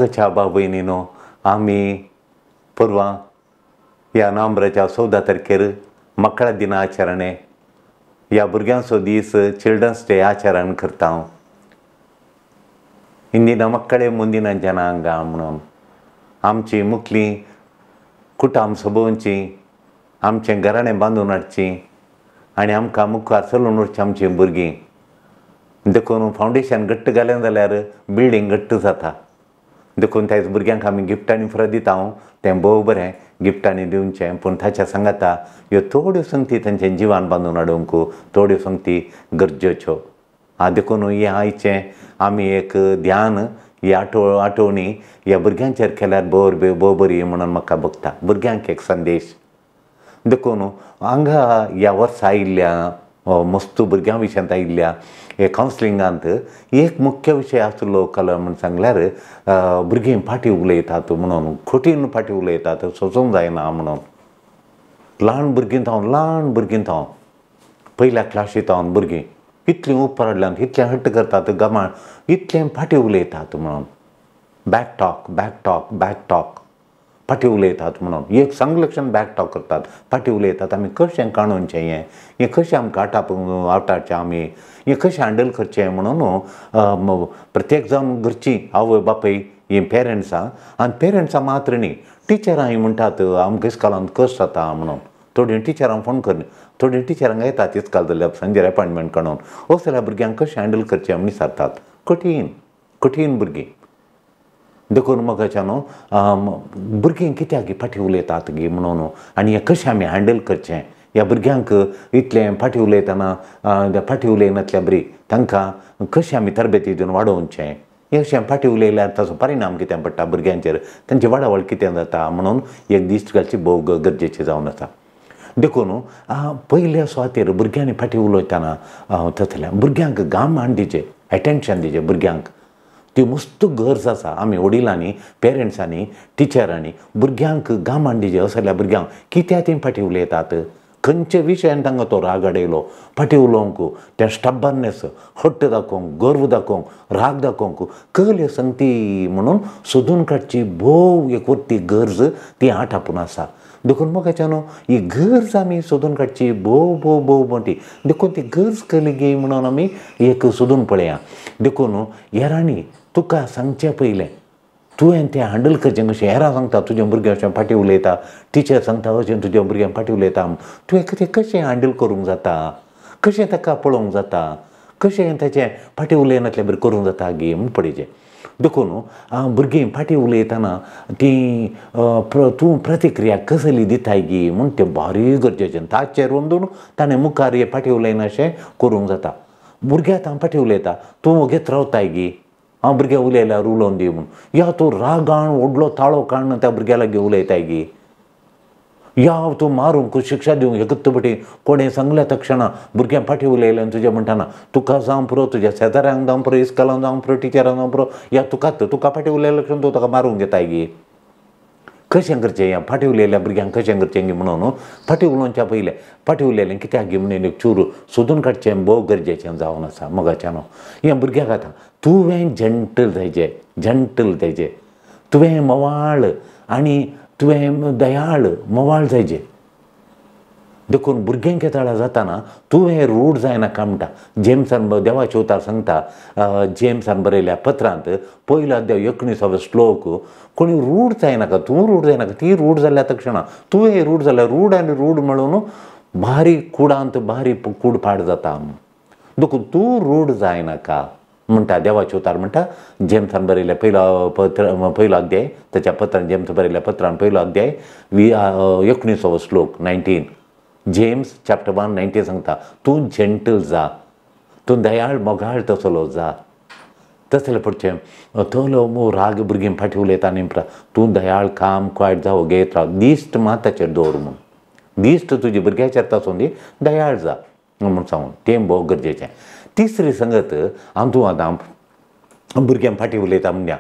मोगाच्या भाव भयणीनो, आमी परवां ह्या नोव्हेंबराच्या 14 तारखेर मಕ್ಕಳ दिन आचरणे ह्या भुरग्यांचो दीस चिल्ड्रन्स डे आचरण करता हांव. इंदिना मಕ್ಕಳೇ ಮುಂದಿನ ಜನಾಂಗ म्हणून आमची मुखली कुटाम सभोवची आमचें घराणें बांदून हाडचीं आनी आमकां मुखार चलून वचचीं आमचीं भुरगीं. देखून फावंडेशन घट्ट घालें जाल्यार बिल्डींग घट्ट जाता. देखून त्याच भुरग्यांक आमी गिफ्टांनी फ्र दिता हांव. तें भोव बरें गिफ्टांनी दिवचें, पूण ताच्या सांगाता ह्यो थोड्यो संगती तांचें जिवान बांदून हाडूंक थोड्यो संगती गरजेच्यो. देखून हें आयचें आमी एक ध्यान ही आठवणी ह्या भुरग्यांचेर केल्यार भोव बरी म्हणून म्हाका भोगता. भुरग्यांक एक संदेश. देखून हांगा ह्या वर्सा आयिल्ल्या मस्तू भुरग्यां विशयांत आयिल्ल्या हे कावन्सिलिंगांत एक मुख्य विशय आसलो म्हण सांगल्यार भुरगीं फाटीं उलयतात म्हणून, खोटीन फाटीं उलयतात, सोंसूंक जायना म्हणून. ल्हान भुरगीं थावन पयल्या क्लासींत थावन भुरगीं इतलीं उपराडल्यान इतलें हट्ट करतात, गमाळ इतलें फाटीं उलयतात म्हणून. बॅक टॉक फाटीं उलयतात म्हणून. एक संलक्षण बॅक टॉक करतात, फाटीं उलयतात. आमी कशें काणूनचें हें कशें आमकां आवटाचें आमी हें कशें हँडल करचें म्हणून प्रत्येक जावन घरचीं आवय बापूय हीं पेरंट्सां आनी पेरंट्सां मात्र न्ही, टिचरांय म्हणटात आमकां इस्कॉलांत कश्ट जाता म्हणून. थोडीं टिचरांक फोन कर, थोडीं टिचरांक येतात इस्कॉल जाल्यार सांजेर अपॉयंटमेंट काडून जाल्यार भुरग्यांक कशें हँडल करचें म्हूण विचारतात. कठीण भुरगीं. देखून मोगाच्या न्हू भुरगीं कित्याक फाटीं उलयतात गे म्हणून आनी हें कशें आमी हँडल करचें. ह्या भुरग्यांक इतलें फाटीं उलयतना फाटीं उलयनातल्या बरी तांकां कशें आमी तरबेती दिवन वाडोवचें. हें अशें फाटीं उलयल्यार ताचो परिणाम कितें पडटा भुरग्यांचेर, तांची वाडावळ कितें जाता म्हणून एक दीस घालची भोव गरजेची जावन आसा. देखून पयल्या सुवातेर भुरग्यांनी फाटीं उलयतना जाल्यार भुरग्यांक गामान दिचें, एटेन्शन दिचें भुरग्यांक. ती मस्त गरज आसा. आमी वडिलांनी, पेरंट्सांनी, टिचरांनी भुरग्यांक गामान दिचें. असो जाल्यार भुरग्यांक कित्याक तीं फाटीं उलयतात, खंयच्या विशयान तांकां तो राग हाडयलो, फाटीं उलोवंक, तें स्टबर्ननेस, हट्ट दाखोवंक, गर्व दाखोवंक, राग दाखोवंक कहल्यो संगती म्हणून सोदून काडची भोव एक व्हडली गरज ती आपूण आसा. देखून मोगाच्या न्हू ही गरज आमी सोदून काडची भोव मोठी. देखून ती गरज केली गे म्हणून आमी एक सोदून पळया. देखून हेरांनी तुका सांगचे पयलें तुवें तें हँडल करचें कशें. हेरां सांगता तुजें भुरगें अशें फाटीं उलयता, टिचर सांगता अशें तुजें भुरगें फाटीं उलयता, तुवें तें कशें हँडल करूंक जाता, कशें ताका पळोवंक जाता, कशें ताचें फाटीं उलयनातलें बरें करूंक जाता गे म्हूण पळयचें. देखून भुरगीं फाटीं उलयतना ती तूं प्रतिक्रिया कसली दिताय गे म्हूण तें भारी गरजेचें. ताचेर वंदून ताणें मुखार हें फाटीं उलयना अशें करूंक जाता. भुरगें आतां फाटीं उलयता, तूं वगेत रावताय गे, हांव भुरगें उलयल्यार उलोवन दी म्हूण. या तूं रागान व्हडलो ताळो काडून त्या भुरग्या लागीं उलयताय गे. या तूं मारूंक शिक्षा दिवंक एकत्त बटी कोणें सांगल्या तक्षणा भुरग्यां फाटीं उलयलें तुजें म्हणटाना तुका जावं पुरो, तुज्या शेजाऱ्यांक जावं पुरो, इस्कॉलांत जावं पुरो, टिचरांक जावं पुरो, या तुका फाटीं उलयल्या तक्षण तूं ताका मारूंक घेताय गे. कशें करचें हें फाटीं उलयल्या भुरग्यांक कशें करचें गे म्हणून फाटीं उलोवच्या पयलें फाटीं उलयलें कित्याक गे म्हणून एक चूर सोदून काडचें भोव गरजेचें जावन आसा. मोगाच्या न्हू हें भुरग्याक आतां तुवें जंटल जायचें, तुवें मोवाळ आनी तुवें दयाळ मोवाळ जायचें. देखून भुरगें केताळा जाताना तुवें रूड जायनाका म्हणटा. जेम्सान देवाचे उतार सांगता, जेम्सान बरयल्या पत्रांत पयलो अध्याय 19 श्लोक, कोणी रूड जायनाका, तूं रूड जायनाका, ती रूड जाल्या तक्षणा तुवें रूड जाल्यार रूड आनी रूड मेळून भारी कुडांत भारी कूड पाड जाता. देखून तूं रूड जायनाका म्हणटा देवाचे उतार म्हणटा. जेम्सान बरयल्या पयलो अध्याय ताच्या पत्रान जेम्स बरयल्या पत्रान पयलो अध्याय 19 श्लोक 19. जेम्स चॅप्टर 1 19 सांगता तूं जंटल जा, तूं दयाळ मोगाळ तसलो जा. तसलें पडचें तो राग भुरगीं फाटीं उलयता न्ही म्हणटा तूं दयाळ काम क्वायट जावं घेत राव. दिश्ट मात ताचेर दवर म्हूण, दिश्ट तुज्या भुरग्याचेर ताचो न्ही दयाळ जा म्हूण सांगून तें भोव गरजेचें. तिसरी संगत तूं आतां भुरग्यां फाटीं उलयता म्हणया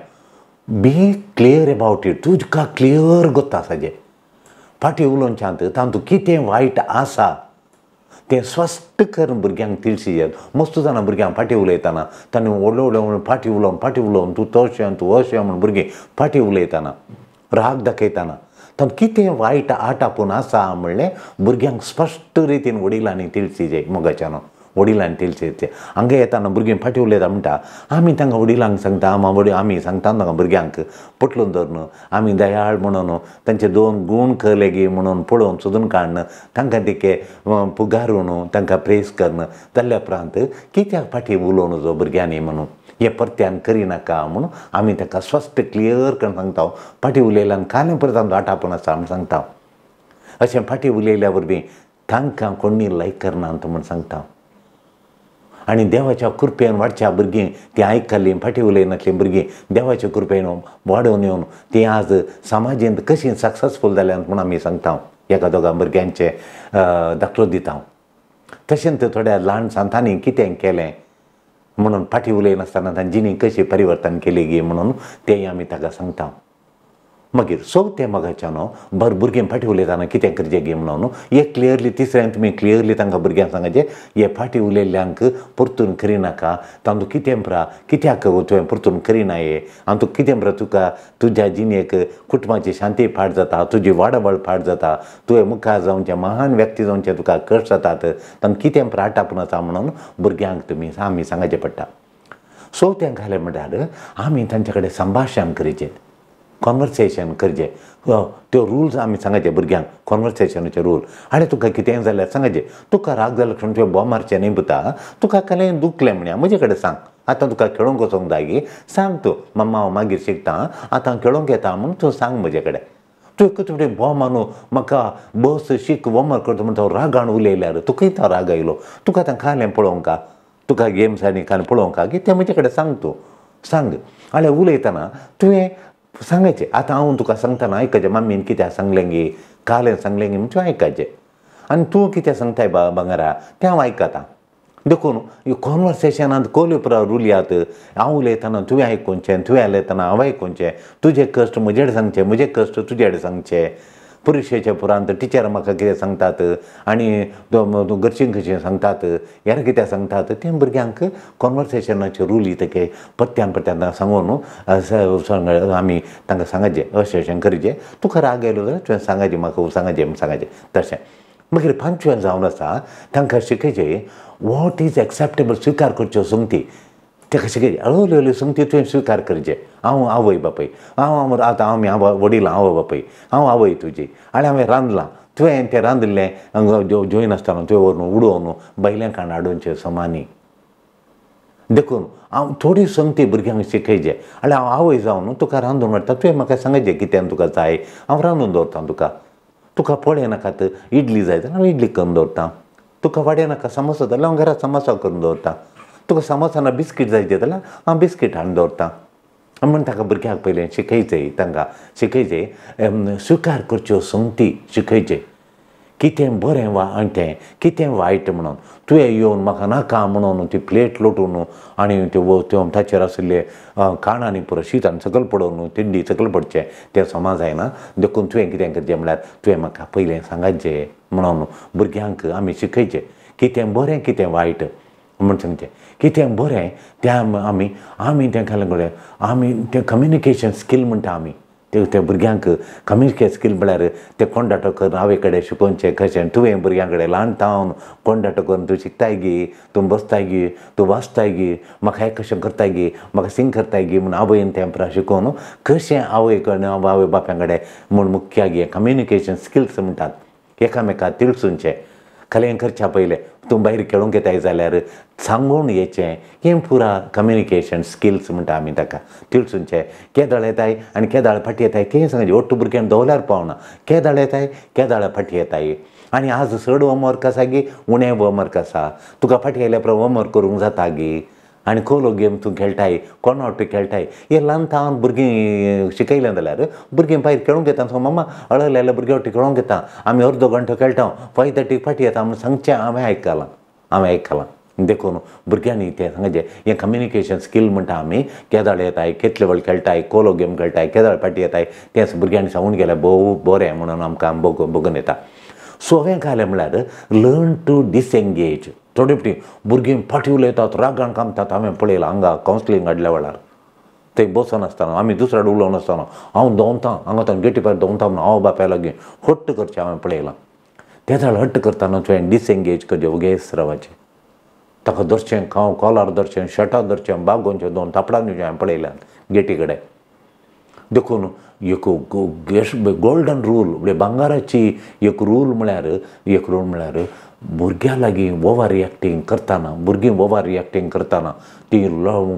बी क्लियर अबावट इट. तुका क्लियर गत्ता आसाचें फाटीं उलोवच्यात तातूंत कितें वायट आसा तें स्पश्ट करून भुरग्यांक तिळशीचें मस्त जाणां भुरग्यांक फाटीं उलयतना ताणें व्हडलो व्हडलो म्हणून फाटीं उलोवन तूं तशें तूं अशें म्हणून भुरगीं फाटीं उलयतना राग दाखयतना तातूंत कितें वायट आट आपूण आसा म्हणलें भुरग्यांक स्पश्ट रितीन वडिलांनी तिळशीचें मोगाच्यान वडिलांनी तिळशीचें हांगा येताना भुरगीं फाटीं उलयता म्हणटा आमी तांकां वडिलांक सांगता आमी सांगता तांकां भुरग्यांक पटलून धरून आमी दयाळ म्हणून तांचे 2 गूण खले गी म्हणून पळोवन सोदून काडन तांकां तिके पुगारून तांकां प्रेस करन जाल्ल्या उपरांत कित्याक फाटीं उलोवं नजो भुरग्यांनी म्हणून हें परत्यान करिनाका म्हणून आमी ताका स्पश्ट क्लियर करून सांगता फाटीं उलयल्यान कालें परत आमचो आटापण आसा म्हूण सांगता अशें फाटीं उलयल्या वरवीं तांकां कोणी लायक करनात म्हूण सांगता आनी देवाच्या कृपेन वाडच्या भुरगीं तीं आयकल्लीं फाटीं उलयनासलीं भुरगीं देवाच्या कृपेन वाडोवन येवन तीं आज समाजींत कशीं सक्सेसफूल जाल्यांत म्हूण आमी सांगता एका दोगा भुरग्यांचे दाखलो दिता तशेंच थोड्या ल्हान सांतांनी कितें केलें म्हणून फाटीं उलयनासतना तांच्यांनी कशी परिवर्तन केली गी म्हणून तेंय आमी ताका सांगता मागीर चवथें मोगाच्यान भुरगीं फाटीं उलयतना कितें करचें गे म्हणून एक क्लियरली तिसऱ्यान तुमी क्लियरली तांकां भुरग्यांक सांगचें हे फाटीं उलयल्ल्यांक परतून करिनाका तांतूं कितें पुरा कित्याक तुवें परतून करिनाये आनी तूं कितें पुरा तुका तुज्या जिणेक कुटुंबाची शांती फाट जाता तुजी वाडवळ फाट जाता तुवें मुखार जावचें महान व्यक्ती जावचें तुका कश्ट जातात तातूंत कितें पुरा आटापूण आसा म्हणून भुरग्यांक आमी सांगचें पडटा चवथें घालें म्हणल्यार आमी तांचे कडेन संभाशण करचें कॉन्वर्सेशन करचें त्यो रुल्स आमी सांगचे भुरग्यांक कॉन्वर्सेशनाचे रूल आनी तुका कितेंय जाल्यार सांगचें तुका राग जालो म्हणून तुवें बोम मारचें न्ही पुता तुका कालें दुखलें म्हणया म्हजे कडेन सांग आतां तुका खेळोंक वचोंक जाय गी सांग तूं मम्मा हांव मागीर शिकता आतां खेळोंक येता म्हणून तूं सांग म्हजे कडेन तुवें तुवें बोम न्हू म्हाका बस शीक होमवर्क करता म्हणून तो रागान उलयल्यार तुकाय तो राग आयलो तुका आतां कालें पळोवंका तुका गेम्स आनी कालें पळोवंका गी तें म्हजे कडेन सांग तूं सांग जाल्यार उलयतना तुवें सांगायचें आतां हांव तुका सांगतना आयकचें मम्मीन कित्याक सांगलें गी कालें सांगलें गी म्हणून तुवें आयकचें आनी तूं कितें सांगताय भांगरा तें हांव आयकतां देखून कॉन्वर्सेशनांत कोल्यो पुरा रूल यात हांव उलयतना तुवें आयकुचें तुवें उलयतना हांव आयकुचें तुजे कश्ट म्हजे कडेन सांगचें म्हजे कश्ट तुजे कडेन सांगचें परिक्षेच्या पुरांत टिचर म्हाका कितें सांगतात आनी घरचीं कशीं सांगतात हेर कितें सांगतात तें भुरग्यांक कॉन्वर्सेशनाचे रूल इतके परत्यान सांगून आमी तांकां सांगचें अशें करचें तुका राग येयलो जाल्यार तुवें सांगचें म्हाका सांगचें तशें मागीर 5वें जावन आसा तांकां शिकयचें वॉट इज एक्सेप्टेबल स्विकार करच्यो संगती ताका शिकयचें हळू हळू संगती तुवें स्विकार करचें हांव आवय बापय हांव आतां आमी वडिलां आवय बापय हांव आवय तुजी आनी हांवें रांदलां तुवें तें रांदलें जेवनासतना तुवें व्हरून उडोवन बायलें काण हाडूनचें समानी देखून हांव थोडी संगती भुरग्यांक शिकयचें आनी हांव आवय जावन तुका रांदून वाडटा तुवें म्हाका सांगचें कितें तुका जाय हांव रांदून दवरतां तुका पळय नाकात इडली जाय जाल्यार हांव इडली करून दवरतां तुका वाडे नाका समोसा जाल्यार हांव घरा समोसा करून दवरतां तुका समोसाना बिस्कीट जायचे जाल्यार हांव बिस्कीट हाडून दवरतां म्हूण ताका भुरग्यांक पयलें शिकयचें तांकां शिकयचें स्विकार करच्यो संगती शिकयचें कितें बरें आनी तें कितें वायट म्हणून तुवें येवन म्हाका नाका म्हणून ती प्लेट लोटून आनी त्यो ताचेर आशिल्ले काणांनी पुरो शीत सकयल पडोवन तिंडी सकयल पडचें तें समाज जायना देखून तुवें कितें करचें म्हळ्यार तुवें म्हाका पयलें सांगाचें म्हणून भुरग्यांक आमी शिकयचें कितें बरें कितें वायट म्हूण सांगचें कितें बरें तें आमी तें केलें कडेन आमी तें कम्युनिकेशन स्कील म्हणटा आमी त्या भुरग्यांक कम्युनिकेट स्कील म्हळ्यार तें कोंडाटो करून आवय कडेन शिकोवचें कशें तुवें भुरग्यां कडेन ल्हानतावन कोंडाटो करून तूं शिकताय गी तूं बसताय गी तूं वाचताय गी म्हाका हें कशें करताय गी म्हाका सिंग करताय गी म्हूण आवयन तें पुरा शिकोवन कशें आवय कडेन आवय बापाय कडेन म्हूण मुख्य गे कम्युनिकेशन स्किल्स म्हणटात एकामेकाक तिळसूनचें खलें करच्या पयलें तूं भायर खेळूंक येताय जाल्यार सांगून येचें हें पुरा कम्युनिकेशन स्किल्स म्हणटा आमी ताका तिळसूनचें केदाळ येताय आनी केदाळ फाटी येताय तें सांगचें ओट्टू भुरग्यांक दवल्यार पावना केदाळ येताय केदाळ फाटी येताय आनी आज चड होमवर्क आसा गी उणें होमवर्क आसा तुका फाटी आयल्या उपरांत होमवर्क करूंक जाता गी आनी कोलो गेम तूं खेळटाय कोणावटी खेळटाय हें ल्हानतावन भुरगीं शिकयलें जाल्यार भुरगीं भायर खेळूंक येता मम्मा हळद लायल्यार भुरगे वटी खेळोंक येता आमी अर्दो घंटो खेळटा 5:30 फाटी येता म्हूण सांगचें हांवें आयकलां देखून भुरग्यांनी तें सांगचें हें कम्युनिकेशन स्कील म्हणटा आमी केदाळ येताय केतले वेळ खेळटाय कोलो गेम खेळटाय केदाळ फाटी येताय तें भुरग्यांनी सांगून गेल्यार भोव बरें म्हणून आमकां बगून येता सो हांवें काय म्हळ्यार लर्न टू डिसएंगेज. थोडे फावटी भुरगीं फाटीं उलयतात, रागान कामतात. हांवें पळयलां हांगा कावन्सिलींग हाडल्या वेळार थंय बसून आसतना आमी दुसऱ्या कडेन उलोवन आसतना हांव दोवतां हांगा गेटी भायर दोवतां म्हणून हांव बापाय लागीं हट्ट करचें हांवें पळयलां. त्या जाल्यार हट्ट करतना तुवें डिसएंगेज करचें, ओगेच रावचें. ताका धरचें, कॉलार धरचें, शर्टार धरचें, बागोवचें, 2 थापडां दिवचें हांवें पळयल्यात गेटी कडेन. देखून एक गोल्डन रूल म्हणजे भांगाराची एक रूल म्हळ्यार भुरग्यां लागीं ओवर रिएक्टींग करतना, भुरगीं ओवर रिएक्टींग करतना, ती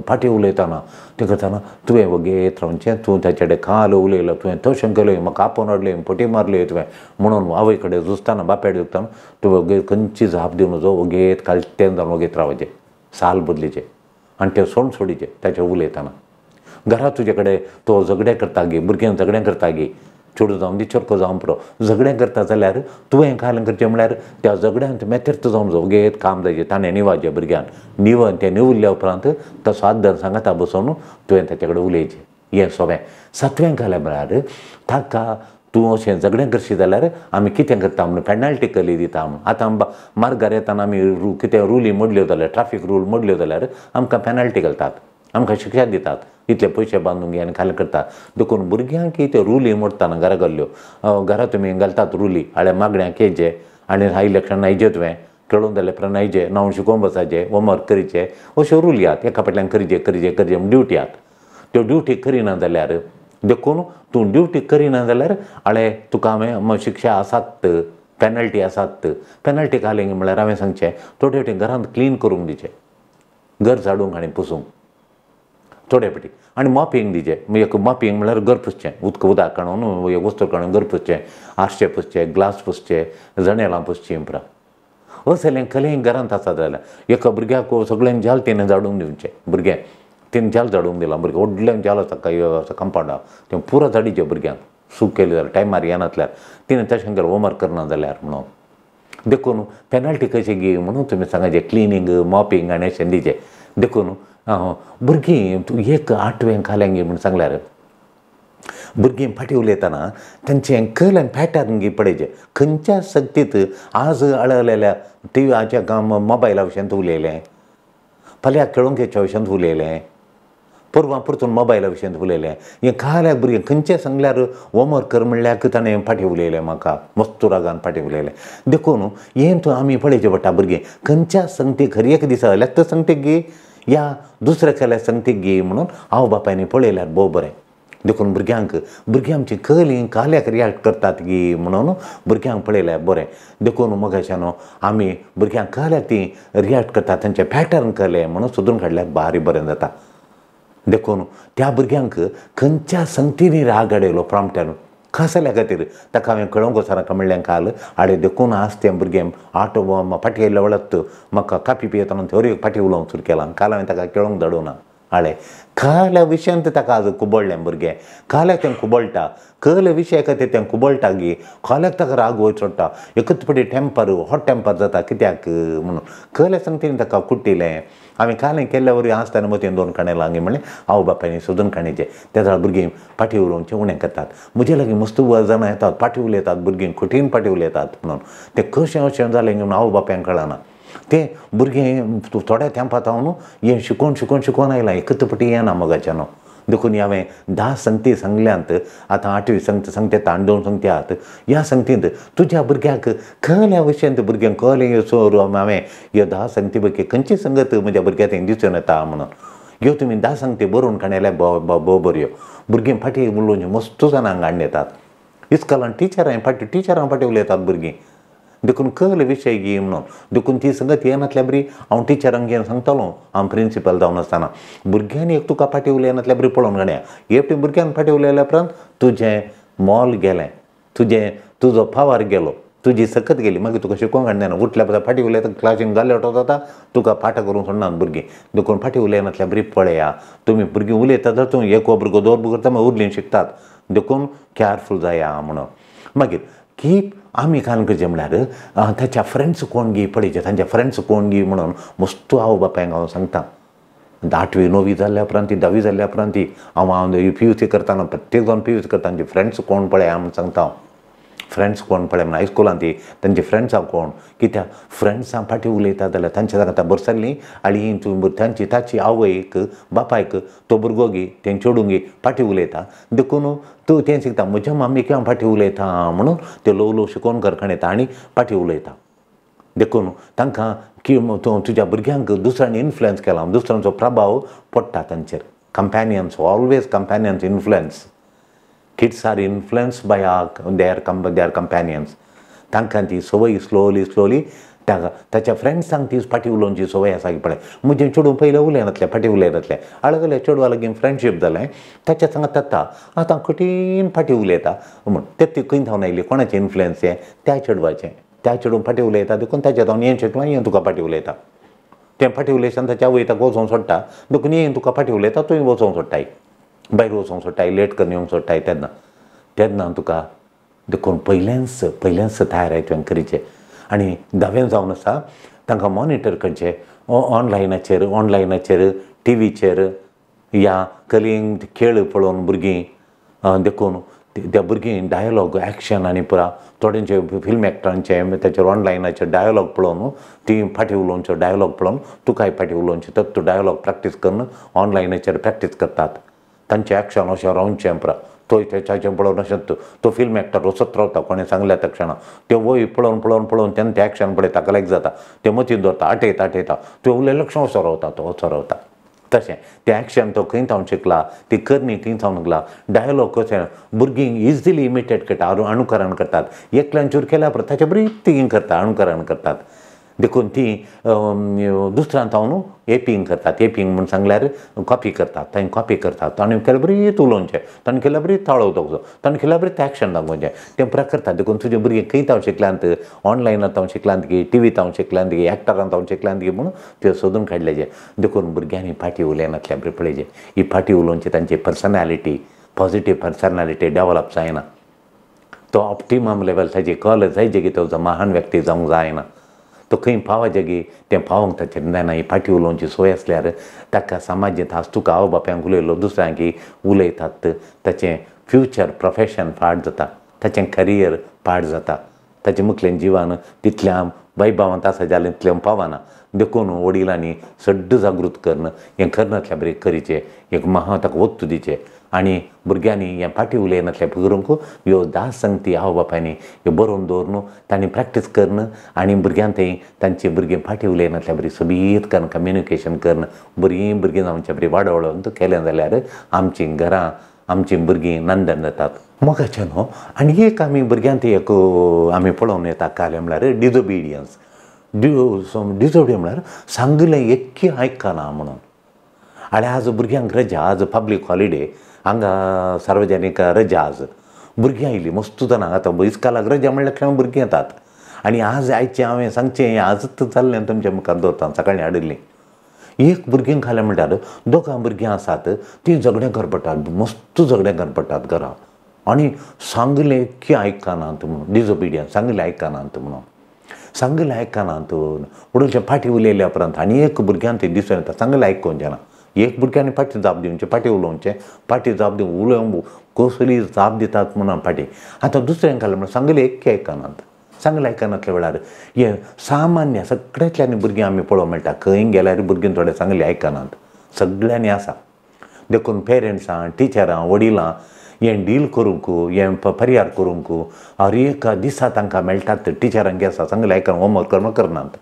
फाटीं उलयतना तें करतना तुवें वगेत रावचें. तूं ताचे कडेन काल उलयलो, तुवें तशें केलें, म्हाका आपोवन हाडलें, फटी मारली तुवें म्हणून आवय कडेन झुजतना, बापाय झुजतना तुवें वगेत खंयची जाप दिवं नजो, वगेत कालतें जावन वगेत रावचें, साल बदलीचें आनी तें सोंड सोडीचें ताचें उलयतना. घरा तुजे कडेन तो झगडें करता गे, भुरग्यांक झगडें करता गे, चेडूं जावन दी चरको जावं पुरो, झगडें करता जाल्यार तुवें काल करचें म्हळ्यार त्या झगड्यांत मेतेर्त जावन वगेत काम जायचें. ताणें निवाचें भुरग्यान, तें निवल्ल्या उपरांत तसो आद्दर सांगाता बसून तुवें ताचे कडेन उलयचें. हें सगळें. 7वें कालें म्हळ्यार ताका तूं अशें झगडें करशी जाल्यार आमी कितें करता म्हणून पेनल्टी कली दिता म्हणून. आतां मार्गार येताना आमी कितें रुली मोडल्यो जाल्यार, ट्राफीक रूल मोडल्यो जाल्यार आमकां पेनल्टी घालतात, आमकां शिक्षा दितात, इतले पयशे बांदून घे आनी खाली करतात. देखून भुरग्यांक त्यो रुली मोडटाना घरा घाल्ल्यो, घरा तुमी घालतात रुली, आल्या मागण्यांक येयचें आनी इलेक्शन आयचें तुवें खेळून जाले उपरांत आयचें, नांव शिकोवन बसाचें, होमवर्क करीचें, अश्यो रुली आहात. एका फाटल्यान करीचें ड्युटी आहात. त्यो ड्युटी करिना जाल्यार देखून तूं ड्युटी करिना जाल्यार तुका हांवें शिक्षा आसात, पेनल्टी आसात. पेनल्टी घालें म्हळ्यार हांवें सांगचें थोडे फावटी घरांत क्लीन करूंक दिचें, घर झाडूंक आनी पुसूंक थोडे फावटी, आनी मॉपिंग दिचें. एक मॉपिंग म्हळ्यार घर पुसचें, उदक काडून वस्तू काडून घर पुसचें, आरशे पुसचें, ग्लास पुसचें, जनेलां पुसचीं पुरा. असलें कलें घरांत आसा जाल्यार एका भुरग्याक सगळ्यांक जाल तेणें झाडूंक दिवचें. भुरगें तेणें जाल झाडूंक दिलां, भुरगें व्हडलें जाल आसा कंपाउंडाक, तें पुरो झाडीचें भुरग्यांक सूक केलें जाल्यार टायमार येनातल्यार तिणें तशें केलें होमवर्क करना जाल्यार म्हणून. देखून पेनल्टी कशें गी म्हणून तुमी सांगाचें क्लिनींग, मॉपिंग आनी अशें दिचें. देखून भुरगीं तूं एक 8वें कालें गी म्हूण सांगल्यार भुरगीं फाटीं उलयतना तांचें कल आनी पॅटर्न गी पळयचें. खंयच्या सक्तीत आज अळलेल्या टिव्हीच्या मोबायला विशयंत उलयलें, फाल्यां खेळूंक येवच्या विशयंत उलयलें, परवां परतून मोबायला विशयंत उलयलें. हें काल्याक भुरगें खंयचें सांगल्यार होमवर्क कर म्हणल्यार ताणें फाटीं उलयलें, म्हाका मस्त रागान फाटीं उलयलें. देखून हें तूं आमी पळयचें पडटा. भुरगीं खंयच्या संगतीक खरी एक दिसा जाल्यार तो संगतीक गी या दुसऱ्या केल्या संगतीक गी म्हणून आवय बापायनी पळयल्यार भोव बरें. देखून भुरगीं आमची कल ही काल्याक रिएक्ट करतात गी म्हणून भुरग्यांक पळयल्यार बरें. देखून मगाच्यान आमी भुरग्यांक काल्याक ती रिएक्ट करतात तांचें पॅटर्न कळ्ळें म्हणून सोदून काडल्यार भारी बरें जाता. देखून त्या भुरग्यांक खंयच्या संगतीनी राग हाडयलो प्रॉम्प्टान खास जाल्या खातीर ताका हांवें कळोवंक वचनाका म्हणलें काल. देखून आज तें भुरगें फाटीं येयल्या वेळार म्हाका कापी पियेतना थोडी फाटीं उलोवंक सुरू केलां. काल हांवें ताका खेळोंक धाडूना. काल्या विशयांत ताका आज कुबळ्ळें भुरगें. काल्याक तें कुबळटा, कल विशया खातीर तें कुबळटा गी. काल्याक ताका राग वयर चडटा, एकच फावटी हॉट टेम्पर जाता. कित्याक म्हणून कल्या सांगतीन ताका कुट्टिलें. हांवें कालें केल्ल्या वरी आसतना मतीन 2 काणे लागी म्हणलें आवय बापायनी सोदून काणयचें. त्या जाल्यार भुरगीं फाटीं उलोवचें उणें करतात. म्हजे लागीं मस्त जाणां येतात, फाटीं उलयतात भुरगीं, खुटीन फाटीं उलयतात म्हणून. तें कशें अशें जालें म्हणून आवय बापायक कळना. तें भुरगें थोड्या तेंपात हांव हें शिकोवन आयलां, एकच फावटी येना मोगाच्यान. देखून हांवें 10 संगती सांगल्यांत. आतां 8वी संगती सांगता आनी 2 संगती आहात. ह्या संगतींत तुज्या भुरग्याक कल्या विशयांत भुरग्यांक कळ्ळें सोर हांवें ह्यो 10 संगती पैकी खंयची संगत म्हज्या भुरग्याक तें दिसून येता म्हणून. ह्यो तुमी 10 संगती बरोवन काडल्यार भोव बऱ्यो. भुरगीं फाटीं उलोवचें मस्त जाणांक हाडून येतात. इस्कॉलान टिचरां फाटीं उलयतात भुरगीं. देखून कल विशय गी म्हणून. देखून ती संगत येनातल्या बरी हांव टिचरांक घेवन सांगतालो. हांव प्रिंसिपल जावन आसतना भुरग्यांनी एक तुका फाटीं उलयनातल्या बरी पळोवन काडया. हे फावटी भुरग्यांक फाटीं उलयल्या उपरांत तुजें मोल गेलें, तुजो फावार गेलो, तुजी सकत गेली. मागीर तुका शिकोवंक काडना. उठल्या पळय फाटीं उलयता क्लासीन जाले वटो जाता तुका पाठ करूंक सोडनात भुरगीं. देखून फाटीं उलयनातल्या बरी पळया. तुमी भुरगीं उलयता जाल्यार तूं एक भुरगो 2 भुरगो करता मागीर उरलीं शिकतात. देखून केअरफूल जाया म्हणून. मागीर की आमी काल करचें म्हळ्यार ताच्या फ्रेंड्स कोण गी पळयचें, तांचे फ्रेंड्स कोण गी म्हणून मस्त आवय बापायक हांव सांगतां. 8वी 9वी जाल्ल्या उपरांत 10वी जाल्ल्या उपरांत हांव PUC करताना प्रत्येक जावन PUC करता तांचे फ्रेंड्स कोण पळया म्हणून सांगता हांव. फ्रेंड्स कोण पळय म्हणून हायस्कुलांत ती तांची फ्रेंड्सां कोण कित्याक फ्रेंड्सां फाटीं उलयता जाल्यार तांच्या जागा आतां बरसल्लीं आनी तांची ताची आवयक बापायक तो भुरगो गी तें चेडूं गी फाटीं उलयता देखून तूं तें शिकता म्हज्या मम्मीक हांव फाटीं उलयता म्हणून त्यो ल्हव ल्हव शिकोवन करकण येता आनी फाटीं उलयता देखून तांकां की तुज्या भुरग्यांक दुसऱ्यांनी इन्फ्लुएन्स केला दुसऱ्यांचो प्रभाव पडटा तांचेर companions always companions influence kids are influenced by their companions तांकां ती संवय स्लोली ताच्या फ्रेंड्सांक ती फाटीं उलोवची संवय आसा की पळय म्हजें चेडूं पयलें उलयनातलें फाटीं उलयनातलें आळगलें चेडवा लागीं फ्रेंडशीप जालें ताच्या सांगात जाता आतां कठीण फाटीं उलयता म्हूण तें खंय थावन आयली कोणाचें इन्फ्लुएन्स हें त्या चेडवाचें त्या चेडूं फाटीं उलयता देखून ताच्या थावन हें शिकलां हें तुका फाटीं उलयता तें फाटीं उलयसान ताच्या वयता वचोंक सोडटा देखून हें तुका फाटीं उलयता तुवें वचोंक सोडटाय भायर वचोंक सोडटाय लेट करून येवंक सोडटाय तेन्ना तुका देखून पयलेंच तयार तुवें करीचें आनी धावें जावन आसा तांकां मॉनिटर करचें ऑनलायनाचेर टीव्हीचेर या कलिंग खेळ पळोवन भुरगीं देखून त्या भुरगीं डायलॉग एक्शन आनी पुरा थोड्यांचे फिल्म एक्टरांचे ताचेर ऑनलायनाचेर डायलॉग पळोवन ती फाटीं उलोवच्यो डायलॉग पळोवन तुकाय फाटीं उलोवचें तर तूं डायलॉग प्रॅक्टीस करून ऑनलायनाचेर प्रॅक्टीस करतात तांचें एक्शन अशें रावचें पुरा तो तेच्याचें पळोवन अशें तो फिल्म एक्टर वचत रावता कोणें सांगल्या तक्षणां तें वय पळोवन तेन्ना तें एक्शन पळय ताका लायक जाता तें मतींत दवरता आटयता तें उलय लक्ष असो रावता तशें तें एक्शन तो खंय थावन शिकला ती करणी थंय थावन शिकला डायलॉग कशें भुरगीं इजिली इमिटेट करता अनुकरण करतात एकल्यान चूर केल्या परत ताचें बरी तीं करता अनुकरण करतात देखून ती दुसऱ्यान थावन एपींग करतात एपींग म्हूण सांगल्यार कॉपी करतात तांणी कॉपी करतात ताणें केल्यार बरीत उलोवचें ताणें केल्यार बरीत ताळो वचो ताणें केल्यार बरीत एक्शन दाखोवचें तें पुरा करतात देखून तुजें भुरगीं खंय थावन शिकल्यांत ऑनलायनांत थावन शिकल्यांत गी टीव्ही थावन शिकल्यांत गी एक्टरान थावन शिकल्यांत गी म्हणून त्यो सोदून काडलेचें देखून भुरग्यांनी फाटीं उलयनातल्या बरें पळयचें ही फाटीं उलोवची तांची पर्सनॅलिटी पॉजिटीव पर्सनॅलिटी डेवलप जायना तो ऑप्टिमम लेवल ताची कल जायचे की तो महान व्यक्ती जावंक जायना तो खंय पावा जागी तें पावोंक ताचेर जायना ही फाटीं उलोवची सोय आसल्यार ताका समाजीत आज तुका आवय बापायक उलयलो दुसऱ्यांक उलयतात ताचें फ्युचर प्रोफेशन पाड जाता ताचें करियर पाड जाता ताचें मुखेल जिवन तितल्या वैभवांत आसा जाल्यार तितलें पावना देखून वडिलांनी सड्ड जागृत करून हें करनातल्या बरें करीचें एक ताका वस्तू दिचें आनी भुरग्यांनी हें फाटीं उलयनातलें करूंक ह्यो 10 संगती आवय बापायनी ह्यो बरोवन दवरून तांणी प्रॅक्टीस करून आनी भुरग्यांक थंय तांची भुरगीं फाटीं उलयनातल्या बरी सोबीत करून कम्युनिकेशन करून बरीं भुरगीं जावचे बरीं वाडवळून केलें जाल्यार आमचीं घरां आमचीं भुरगीं नंदन जातात मोगाचें न्हू आनी एक आमी भुरग्यांक एक आमी पळोवन येता काले म्हळ्यार डिजोबिडियन्स डिजोबिडियन्स म्हळ्यार सांगलें एक्की आयकना म्हणून आनी आज भुरग्यांक रजा आज पब्लीक हॉलिडे हांगा सार्वजनीक रजा आज भुरगीं आयलीं मस्त जाणां आतां इस्कालाक रजा म्हणल्यार भुरगीं येतात आनी आज आयचें हांवें सांगचें हें आजच जाल्लें तुमच्या मुखार दवरता सकाळीं हाडिल्लीं एक भुरगीं खालें म्हणल्यार दोगां भुरगीं आसात तीं झगड्यां करपटात मस्त झगड्यां करपटात घरा आनी सांगलें की आयकनात म्हणून डिजोबिडियन्स सांगलें आयकनात म्हणून सांगलें आयकनात म्हणून तें फाटीं उलयल्या उपरांत आनी एक भुरग्यान तें दिसून येता सांगलें आयकूंचें ना एक भुरग्यांनी फाटीं जाप दिवचें फाटीं उलोवचें फाटीं जाप दिवन उलोवंक कसली जाप दितात म्हणून फाटीं आतां दुसऱ्यांक खालें म्हणून सांगलें एक्की आयकनात सांगलें आयकनातल्या वेळार हें सामान्य सगळ्यांतल्यानी भुरगीं आमी पळोवंक मेळटा खंय गेल्यार भुरगीं थोडे सांगलें आयकनात सगळ्यांनी आसा देखून पेरंट्सां टिचरां वडिलां हें डील करूंक हें परिहार करूंक हर एक दिसा तांकां मेळटात टिचरांक आसा सांगलें आयकना होमवर्क करनात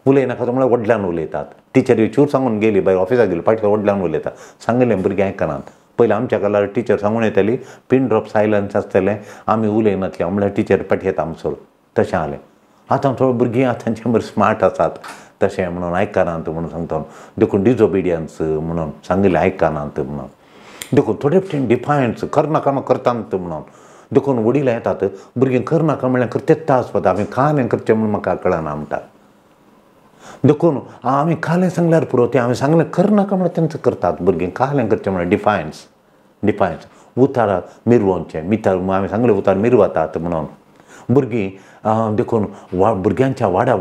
उलयनाका म्हळ्यार व्हडल्यान उलयतात टिचरी चूर सांगून गेली भायर ऑफिसाक गेली फाटल्या व्हडल्यान उलयतात सांगलें भुरगीं आयकनात पयलीं आमच्या काळार टिचर सांगून येताली पिन ड्रॉप सायलन्स आसतलें आमी उलयनातलें म्हळ्यार टिचर पाटी येता आमचो तशें जालें आतां थोडे भुरगीं आतांचे बरें स्मार्ट आसात तशें म्हणून आयकनात म्हणून सांगता देखून डिजोबिडियन्स म्हणून सांगलें आयकनात म्हणून देखून थोडे फावटी डिफायन्स करनाका करतात म्हणून देखून वडिलां येतात भुरगीं करनाका म्हळ्यार तेत्ता आसपाता हांवें कालें करचें म्हणून म्हाका कळना म्हणटात देखून आमी कालें सांगल्यार पुरो तें हांवें सांगलें करनाका म्हळ्यार तेंच करतात भुरगीं कालें करचें म्हळ्यार डिफायन्स उतार मिरवोवचें हांवें सांगलें उतार मिरवतात म्हणून भुरगीं देखून भुरग्यांच्या वाड्या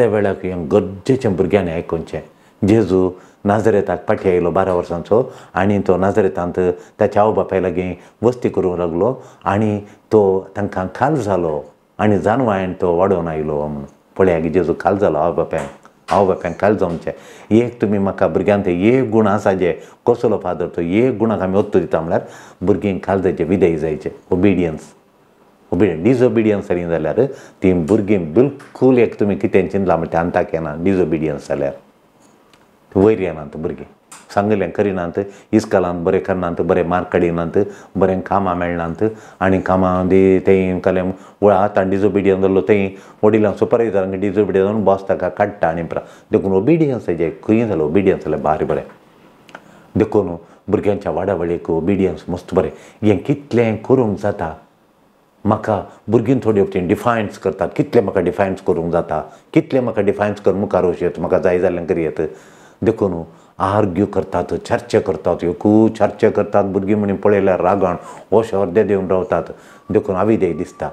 वेळाक हें गरजेचें भुरग्यांनी आयकूचें जेजू नाजरेताक फाटी आयलो 12 वर्सांचो आनी तो नाजरेतांत ताच्या आवय बापाय लागीं वस्ती करूंक लागलो आनी तो तांकां खाल जालो आनी जानवायन तो वाडोवन आयलो म्हणून पळया जेजू खाल जालो आवय बापायक खाल जावचे एक तुमी म्हाका भुरग्यांक एक गूण आसा जे कसलो फादर तो एक गुणाक आमी ओत्तो दिता म्हळ्यार भुरगींक खाल जायचे विधेय जायचे ओबिडियन्स डिजओबिडियन्स जाली जाल्यार ती भुरगीं बिलकूल एक तुमी कितें चिंतलां म्हणटा अंताक येना डिजओबिडियन्स जाल्यार वयर येनात भुरगीं सांगलें करिनात इस्कॉलांत बरें करनात बरें मार्क काडिनात बरें कामां मेळनात आनी कामां दी तें काल्यार हातान डिजओबिडियन्स जाल्लो तें वडिलांक सुपरवायझरांक डिजओबिडियन्स जावन बॉस ताका काडटा आनी देखून ओबिडियन्स हेजें खंय जालें ओबिडियन्स जाल्यार भारी बरें देखून भुरग्यांच्या वाडावळीक ओबिडियन्स मस्त बरें हें कितलें करूंक जाता म्हाका भुरगीं थोडी वटेन डिफायन्स करतात कितलें म्हाका डिफायन्स करूंक जाता कितलें म्हाका डिफायन्स कर मुखार वचत म्हाका जाय जाल्लें करियत देखून आर्ग्यू करतात चर्चा करतात खूब चर्चा करतात भुरगीं म्हणून पळयल्यार रागान अशें अर्दे देवन रावतात देखून आविदेय दिसता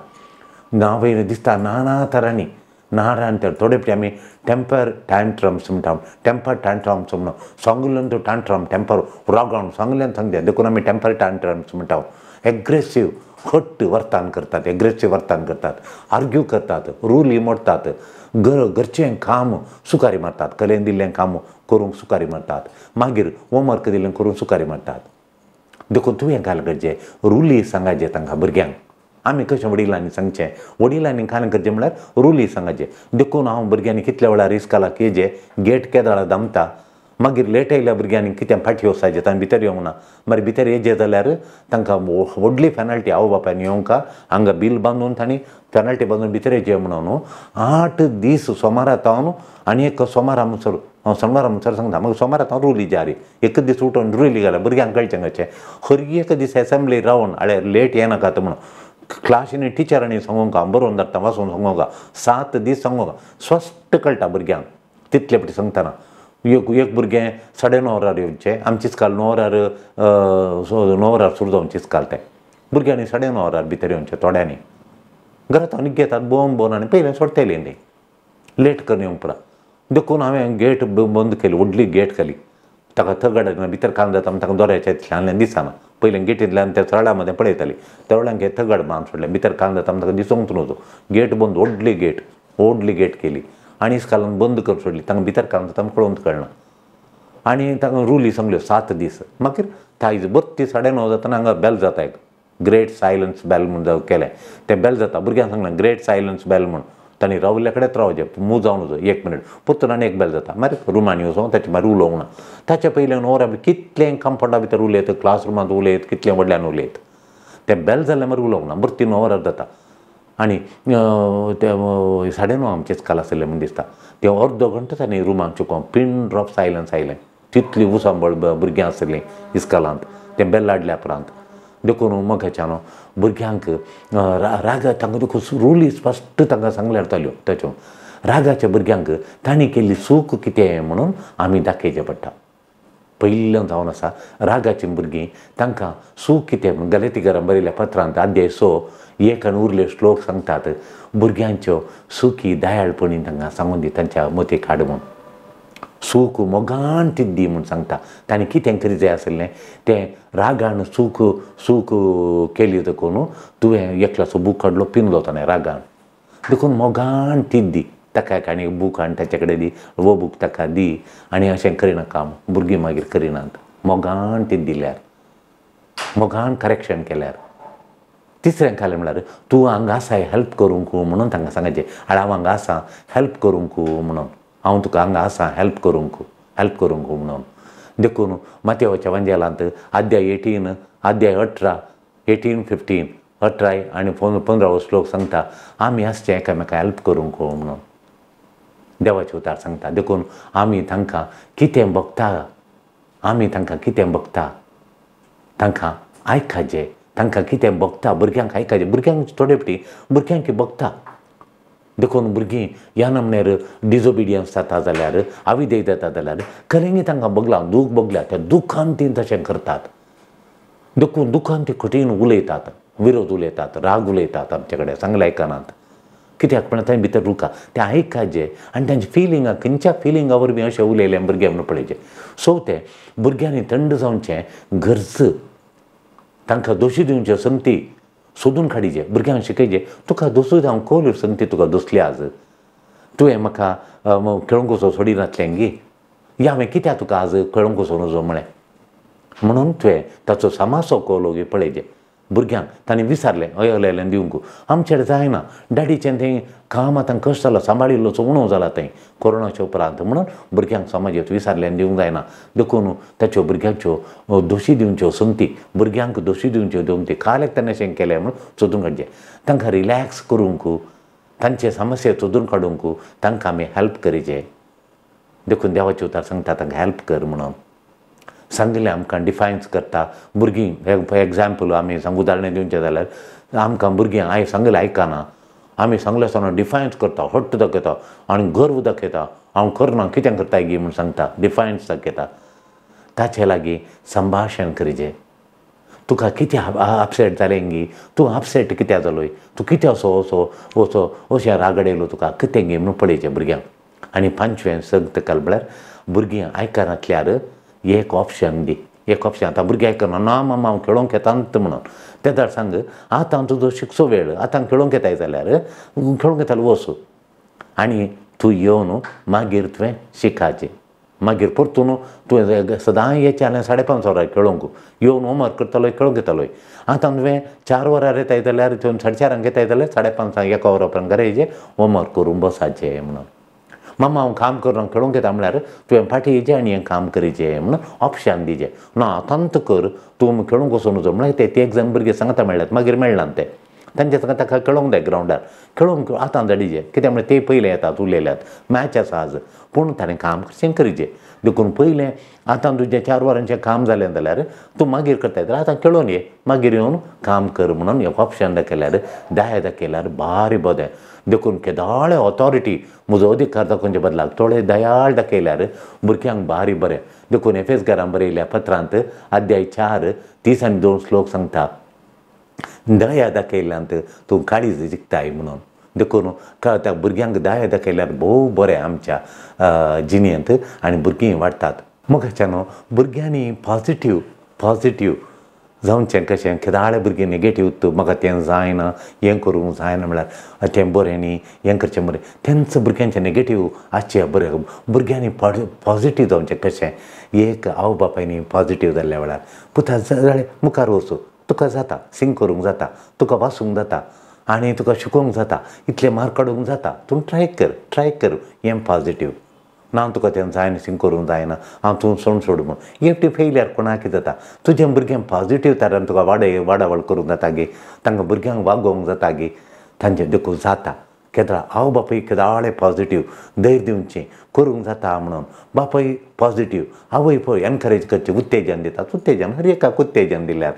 नावय दिसता नाना तरांनी नारान थोडे फावटी आमी टेम्पर टँट्रम्स म्हणटा टेम्पर टँट्रम्स म्हणून सांगलें तो टँट्रम टेम्पर रागान सांगलें सांगलें देखून आमी टेम्पर टँट्रम्स म्हणटा एग्रेसीव हट्ट वर्तान करतात एग्रेसीव वर्तान करतात आर्ग्यू करतात रूल मोडतात घरचें काम सुकारी मारतात कलेन दिल्लें काम करूंक सुकारी मारतात मागीर होमवर्क दिल्लें करूंक सुकारी मारतात देखून तुवें घाल गरजेचें रुली सांगाचें तांकां भुरग्यांक आमी कशें वडिलांनी सांगचें वडिलांनी कान करचें म्हळ्यार रुली सांगचें देखून हांव भुरग्यांनी कितल्या वेळार इस्कॉलाक येजें गेट केदाळा दमता मागीर लेट आयल्या भुरग्यांनी कितें फाटी वचपाचें तांकां भितर येवंक ना मागीर भितर येजें जाल्यार तांकां व्हडली पेनल्टी आवय बापायन येवंक हांगा बील बांदून तांणी पेनल्टी बांदून भितर येजें म्हणून 8 दीस सोमारा तावन आनी एक सोमारा म्हणसर सांगता म्हाका सोमारा तावन रुली जारी एक दीस उठोवन रुली घाल्या भुरग्यांक कळचें कशें खरी एक दीस एसेंब्ली रावन आळे लेट येनाकात म्हणून क्लासीनी टिचरांनी सांगूंक बरोवन धाडटा वाचून सांगूंक 7 दीस सांगूंक स्पश्ट कळटा भुरग्यांक तितले फावटी सांगतना एक भुरगें 9:30 वरार येवचें आमची इस्कॉल 9 वरार सुरू जावची इस्कॉल तें भुरग्यांनी 9:30 वरार भितर येवचें थोड्यांनी घरांत आनी घेतात बोवन आनी पयलें सोडटलीं न्ही लेट करून येवंक पुरा देखून हांवें गेट बंद केली व्हडली गेट केली ताका थगड भितर कान जाता ताका दोऱ्याच्या इतल्यान दिसना पयलें गेटींतल्यान त्या चरडा मदें पळयतालीं त्या वेळार हे थगड बांद सोडलें भितर कान जाता ताका दिसूंक नजो गेट बंद व्हडली गेट केली आनी इस्कॉलान बंद करून सोडली तांकां भितर कान जाता कळून कळना आनी तांकां रुली सांगल्यो 7 दीस मागीर थायज 9:32 जातना हांगा बेल जाता एक ग्रेट सायलन्स बेल म्हूण केलें तें बेल जाता भुरग्यांक सांगलें ग्रेट सायलन्स बेल म्हूण तांणी रावल्ल्या कडेच रावचें मूव जावन नजो 1 मिनट परतून आनी एक बेल जाता मागीर रुमांनी वचोन ताचे मागीर उलोवंक ना ताच्या पयलें नोरा कितलें कंपाउंडा भितर उलयत क्लास रुमांत उलयत कितलें व्हडल्यान उलयत तें बेल जाल्यार मागीर उलोवंक ना बरें 3 वरार जाता आनी ते 9:30 आमचें इस्कॉल आसलें म्हूण दिसता ते अर्दो घंटो तांणी रुमान चुकोवन पिन ड्रॉप सायलन्स आयलें तितली उसांबळ भुरगीं आसलीं इस्कॉलांत तें बेल लाडल्या उपरांत देखून मोगाच्यान भुरग्यांक रागा तांकां देखून रुली स्पश्ट तांकां सांगल्यार जाल्यो ताच्यो रागाच्या भुरग्यांक तांणी केल्ली चूक कितें म्हणून आमी दाखयचें पडटा पयलीं जावन आसा रागाचीं भुरगीं तांकां सूख कितें म्हूण गलतीकारान बरयल्या पत्रांत अध्याय 6 एक आनी उरले श्लोक सांगतात भुरग्यांच्यो सुखी दयाळपणी तांकां सांगून दी तांच्या मतीक हाड म्हूण सूख मोगान दी म्हूण सांगता तांणी कितें करी जाय आसलें तें रागान सूख केली देखून तुवें एकल्याचो बूक काडलो पिनलो ताणें रागान देखून मोगान दी ताका एक आनी बूक आनी ताचे कडेन दी वो बूक ताका दी आनी अशें करिना काम भुरगीं मागीर करिनात मोगान दिल्यार मोगान करेक्शन केल्यार तिसरें कालें म्हळ्यार तूं हांगा आसा हेल्प करूंक म्हणून तांकां सांगचें हांव हांगा आसा हेल्प करूंक म्हणून हांव तुका हांगा आसा हेल्प करूंक म्हणून देखून माथेवाच्या वंजेलांत अध्याय 18 अध्याय 18 15 18 आनी 15 श्लोक सांगता आमी आसचें एकामेकाक हेल्प करूंक म्हणून देवाचे उतार सांगता देखून आमी तांकां कितें बगता तांकां आयकाचें तांकां कितें बगता भुरग्यांक आयकाचें भुरग्यांक थोडे फावटी भुरग्यांक बगता देखून भुरगीं ह्या नमनेर डिजओबिडियन्स जाता जाल्यार आविदेय जाता जाल्यार खरेंगी तांकां बगलां दूख बगल्या त्या दुखान तीं तशें करतात देखून दुखान तीं कठीण उलयतात विरोध उलयतात राग उलयतात आमचे कडेन सांगलें आयकनात कित्याक म्हणून थंय भितर रुका तें आयकाचें आनी तांची फिलिंगां खंयच्या फिलिंगा वरवीं अशें उलयलें भुरग्यां म्हणून पळयचें. सो तें भुरग्यांनी थंड जावचें गरज तांकां दोशी दिवच्यो संगती सोदून काडीचे. भुरग्यांक शिकयचें तुका दोसूय हांव कोल संगती तुका दोसली आज तुवें म्हाका खेळोंक वचो सोडी नासलें गी या हांवें कित्याक तुका आज खेळोंक वचोन वचो म्हळें म्हणून तुवें ताचो समासो कोलो गी पळयचें. भुरग्यांक तांणी विचारलें अयलें दिवंक आमचे कडेन जायना डॅडीचें थंय काम आतां कश्ट जालो सांबाळिल्लोचो उणो जाला थंय कोरोनाच्या उपरांत म्हणून भुरग्यांक समाजांत विचारलें दिवंक जायना देखून ताच्यो भुरग्यांच्यो दोशी दिवच्यो संगती भुरग्यांक दोशी दिवच्यो संगती काल्याक ताणें अशें केलें म्हणून सोदून काडचें. तांकां रिलॅक्स करूंक तांचे समस्या सोदून काडूंक तांकां आमी हेल्प करचें. देखून देवाचे उतार सांगता तांकां हेल्प कर म्हणून सांगिल्लें आमकां डिफायन्स करता. भुरगीं फॉर एग्जाम्पल आमी उदाहरणें दिवचें जाल्यार आमकां भुरगीं सांगलें आयकना आमी सांगलें आसतना डिफायन्स करता हट्ट दाखयता आनी गर्व दाखयता हांव करना कितें करता गी म्हूण सांगता डिफायन्स दाखयता. ताचे लागीं संभाशण करचें. तुका कितें अपसेट जालें गी तूं अपसेट कित्याक जालोय तूं कितें असो अशें रागडयलो तुका कितें गी म्हणून पळयचें भुरग्यांक. आनी पांचवें सांगता काल म्हळ्यार भुरगीं आयकनासल्यार एक ऑप्शन दी. एक ऑप्शन आतां भुरगीं आयकना ना मामा हांव खेळोंक येतात म्हणून तें सांग आतां तुजो शिकचो वेळ आतां खेळोंक येताय जाल्यार खेळोंक येतालो वचू आनी तूं येवन मागीर तुवें शिकाचें. मागीर परतून तुवें सदां येचें जाल्यार 5:30 वरां खेळोंक येवन होमवर्क करतालोय खेळोंक येतालोय. आतां तुवें 4 वरां येताय जाल्यार तुवें 4:30 येताय जाल्यार 5:30 1 वरा उपरांत घरा येचें होमवर्क करून बसाचें म्हणून. मामा हांव काम करना खेळोंक येता म्हळ्यार तुवें फाटीं येचें आनी हें काम करचें म्हणून ऑप्शन दिचें. ना आतांत कर तूं खेळोंक वचून वचो म्हळ्यार ते एक जाण भुरगे सांगता मेळ्ळ्यात मागीर मेळना ते तांचे सांगता ताका खेळोंक जाय ग्रावंडार खेळोंक आतां धाडिचें कित्याक म्हळ्यार ते पयले येतात उरलेल्यात मॅच आसा आज पूण ताणें काम करचें करिचें. देखून पयलें आतां तुजें 4 वरांचें काम जालें जाल्यार तूं मागीर करता जाल्यार आतां खेळोन ये मागीर येवन काम कर म्हणून एक ऑप्शन दाखयल्यार दाय दाखयल्यार बारी बरें. देखून केदाळे ऑथॉरिटी म्हजो अधिकार दाखोवचे बदलाक थोडे दयाळ दाखयल्यार भुरग्यांक बारी बरें. देखून एफेसकारान बरयल्या पत्रांत अध्याय 4 30 आनी 2 श्लोक सांगता दया दाखयल्यांत तूं काळीज जिखताय म्हणून. देखून त्या भुरग्यांक दया दाखयल्यार भोव बरें आमच्या जिणेंत आनी भुरगीं वाडटात. मुखाच्यान भुरग्यांनी पॉजिटीव जावचें कशें केदाळे भुरगीं नेगेटीव म्हाका तें जायना हें करूंक जायना म्हळ्यार तें बरें न्ही हें करचें बरें तेंच भुरग्यांचें नेगेटीव आसचें बरें. भुरग्यांनी पॉजिटीव जावचें कशें एक आवय बापायनी पॉजिटीव जाल्ल्या वेळार पुता जाल्यार मुखार वचूं तुका जाता सिंग करूंक जाता तुका वाचूंक जाता आनी तुका शिकोवंक जाता इतले मार्क काडूंक जाता तूं ट्राय कर हें पॉजिटीव. ना तुका तें जायना सिंग करूंक जायना हांव तूं सोड म्हूण एफटी फेलियर कोणाक जाता. तुजें भुरगें पॉजिटीव तरान तुका वाडावळ करूंक जाता गे तांकां भुरग्यांक वागोवंक जाता गे तांचें देखून जाता. केदां आवय बापूय केदाळे पॉजिटीव धैर्य दिवचें करूंक जाता म्हणून बापूय पॉजिटीव आवय पळय एनकरेज करचें उत्तेजन दितात. उत्तेजन हर एकाक उत्तेजन दिल्यार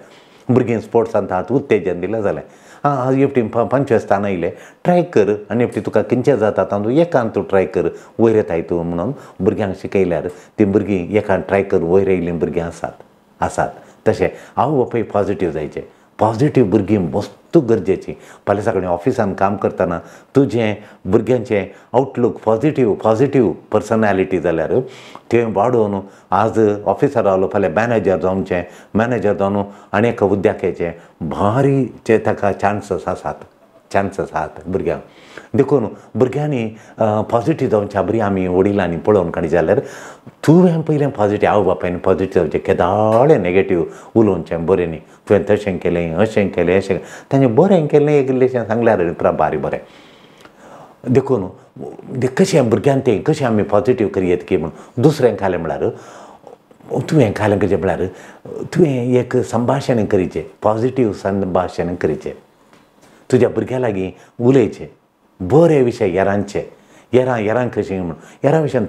भुरगीं स्पोर्ट्सांत आहात उत्तेजन दिलें जालें एफटी 5वें स्थान आयलें ट्राय कर आनी एफटी तुका खंयचें जाता तातूंत एकान तूं ट्राय कर वयर येताय तूं म्हणून भुरग्यांक शिकयल्यार तीं भुरगीं एकान ट्राय करून वयर येयलीं भुरगीं आसात. तशें आवय बापूय पॉजिटीव जायचें. पॉजिटीव भुरगीं मस्त गरजेचीं. फाल्यां सकाळीं ऑफिसान काम करतना तुजें भुरग्यांचें आउटलूक पॉजिटीव पर्सनॅलिटी जाल्यार तें वाडोवन आज ऑफिसर रावलो फाल्यां मॅनेजर जावन आनी एका उद्द्याकाचें भारीचे ताका चान्सीस आसात भुरग्यांक. देखून भुरग्यांनी पॉजिटीव जावच्या बरी आमी वडिलांनी पळोवन काडली जाल्यार तुवें पयलें पॉजिटीव आवय बापायन पॉजिटीव जावचें केदाळे नेगेटीव उलोवचें बरें न्ही तुवें तशें केलें अशें केलें तांचें बरें केलें एक इल्लेशें सांगल्यार बारी बरें. देखून कशें भुरग्यांक तें कशें आमी पॉजिटीव करयत की म्हूण दुसरें खालें म्हळ्यार तुवें खालें कशें म्हळ्यार तुवें एक संभाशण करिचें पॉजिटीव संभाशण करिचें. तुज्या भुरग्यां लागीं उलयचें बरे विशय येरां कशीं म्हूण येरां विशयान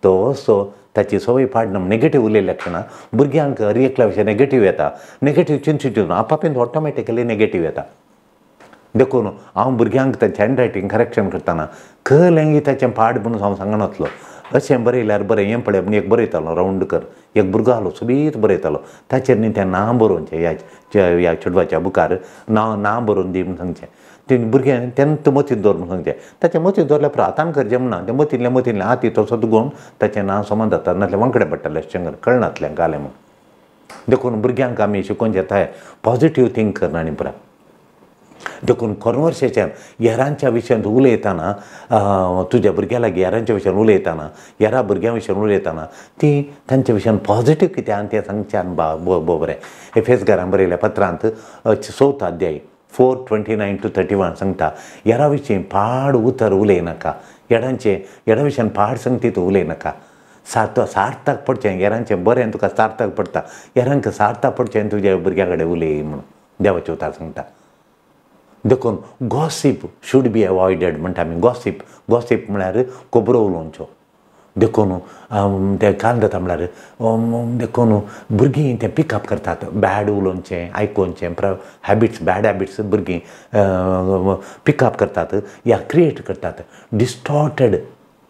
तो वचो ताची सवय पाडना नेगेटीव उलयल्या कारणान भुरग्यांक हर एकल्या विशय नेगेटीव येता. नेगेटीव चिंतून आपापीन ऑटोमॅटिकली नेगेटीव येता. देखून हांव भुरग्यांक ताचें हँड रायटींग करेक्शन करतना खंय ताचें पाड म्हणून हांव सांगनासलो अशें बरयल्यार बरें हें पळय म्हण एक बरयतालो रावंडकर एक भुरगो आहलो सोबीत बरयतालो ताचेर न्ही तें नांव बरोवचें ह्या चेडवाच्या बुकार नांव बरोवन दी म्हण सांगचें तें भुरग्यान तेन्ना मतींत दवर म्हण सांगचें ताचें मतींत दवरल्या पुरो आतां करचें म्हणना तें मतींतलें आती तसो तुगोवन ताचें नांव समज जाता नाजाल्यार वांकडे पडटालें अशें कळनातलें घालें म्हूण देखून भुरग्यांक आमी शिकोवचें थंय पॉजिटीव थिंक कर आनी पुरा देखून कॉन्वर्सेशन हेरांच्या विशयान उलयतना तुज्या भुरग्यां लागीं हेरांच्या विशयान उलयतना हेरा भुरग्यां विशयान उलयतना ती तांच्या विशयान पॉजिटीव कितें आनी तें सांगचें बरें एफेसकारांक बरयल्या पत्रांत 4th अध्याय 4:29 to 31 सांगता हेरा विशीं पाड उतर उलयनाका हेडा विशयान पाड संगतीत उलयनाका सार्थक पडचें हेरांचें बरें तुका सार्थक पडटा हेरांक सार्थक पडचें तुज्या भुरग्या कडेन उलय म्हणून देवाचे उतार सांगता देखून गॉसीप शूड बी अवॉयडेड म्हणटा आमी गॉसीप म्हळ्यार खबरो उलोवच्यो देखून तें काल जाता म्हळ्यार देखून भुरगीं तें पिकअप करतात बॅड उलोवचें आयकोवचें बॅड हॅबिट्स भुरगीं पिकअप करतात या क्रिएट करतात डिस्टॉर्टेड